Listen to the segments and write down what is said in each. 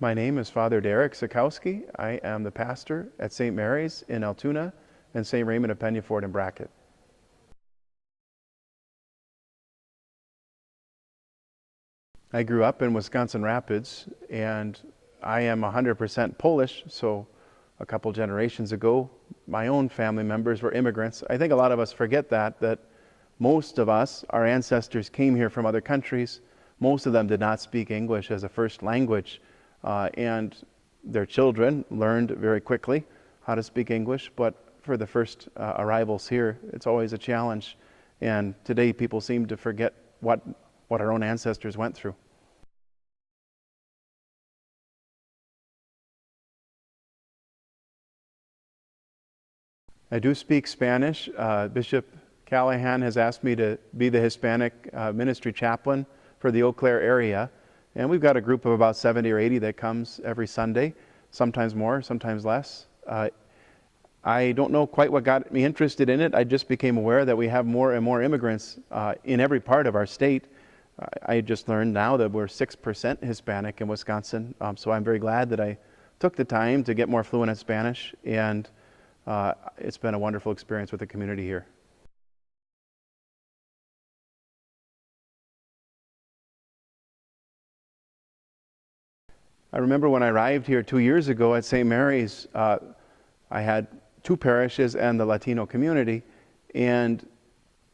My name is Father Derek Sikowski. I am the pastor at St. Mary's in Altoona and St. Raymond of Peñafort in Brackett. I grew up in Wisconsin Rapids, and I am 100% Polish, so a couple generations ago, my own family members were immigrants. I think a lot of us forget that most of us, our ancestors came here from other countries. Most of them did not speak English as a first language, and their children learned very quickly how to speak English, but for the first arrivals here, it's always a challenge. And today people seem to forget what our own ancestors went through. I do speak Spanish. Bishop Callahan has asked me to be the Hispanic ministry chaplain for the Eau Claire area. And we've got a group of about 70 or 80 that comes every Sunday, sometimes more, sometimes less. I don't know quite what got me interested in it. I just became aware that we have more and more immigrants in every part of our state. I just learned now that we're 6% Hispanic in Wisconsin. So I'm very glad that I took the time to get more fluent in Spanish, and it's been a wonderful experience with the community here. I remember when I arrived here 2 years ago at St. Mary's, I had 2 parishes and the Latino community, and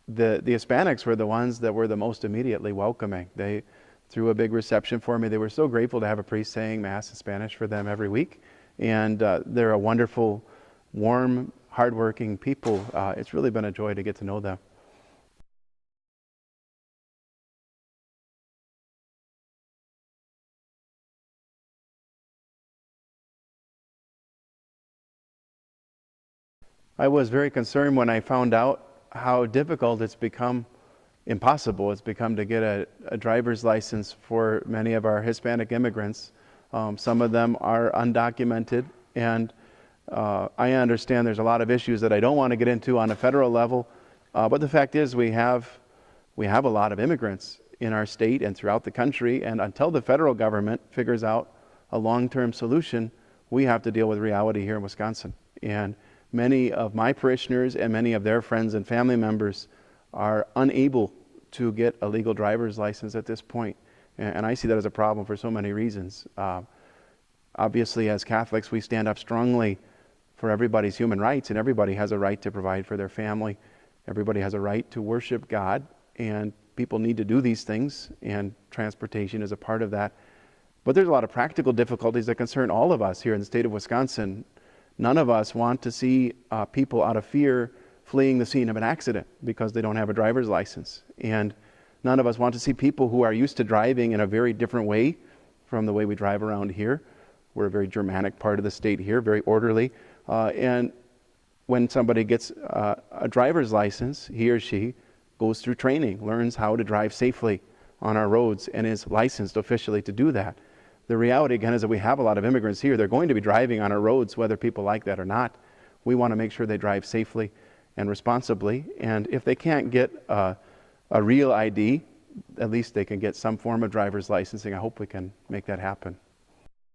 the Hispanics were the ones that were the most immediately welcoming. They threw a big reception for me. They were so grateful to have a priest saying Mass in Spanish for them every week, and they're a wonderful, warm, hardworking people. It's really been a joy to get to know them. I was very concerned when I found out how difficult it's become, impossible it's become to get a driver's license for many of our Hispanic immigrants. Some of them are undocumented, and I understand there's a lot of issues that I don't want to get into on a federal level, but the fact is we have a lot of immigrants in our state and throughout the country, and until the federal government figures out a long-term solution, we have to deal with reality here in Wisconsin. And many of my parishioners and many of their friends and family members are unable to get a legal driver's license at this point. And I see that as a problem for so many reasons. Obviously, as Catholics, we stand up strongly for everybody's human rights, and everybody has a right to provide for their family. Everybody has a right to worship God, and people need to do these things, and transportation is a part of that. But there's a lot of practical difficulties that concern all of us here in the state of Wisconsin. None of us want to see people out of fear fleeing the scene of an accident because they don't have a driver's license. And none of us want to see people who are used to driving in a very different way from the way we drive around here. We're a very Germanic part of the state here, very orderly. And when somebody gets a driver's license, he or she goes through training, learns how to drive safely on our roads, and is licensed officially to do that. The reality, again, is that we have a lot of immigrants here. They're going to be driving on our roads, whether people like that or not. We want to make sure they drive safely and responsibly. And if they can't get a real ID, at least they can get some form of driver's licensing. I hope we can make that happen.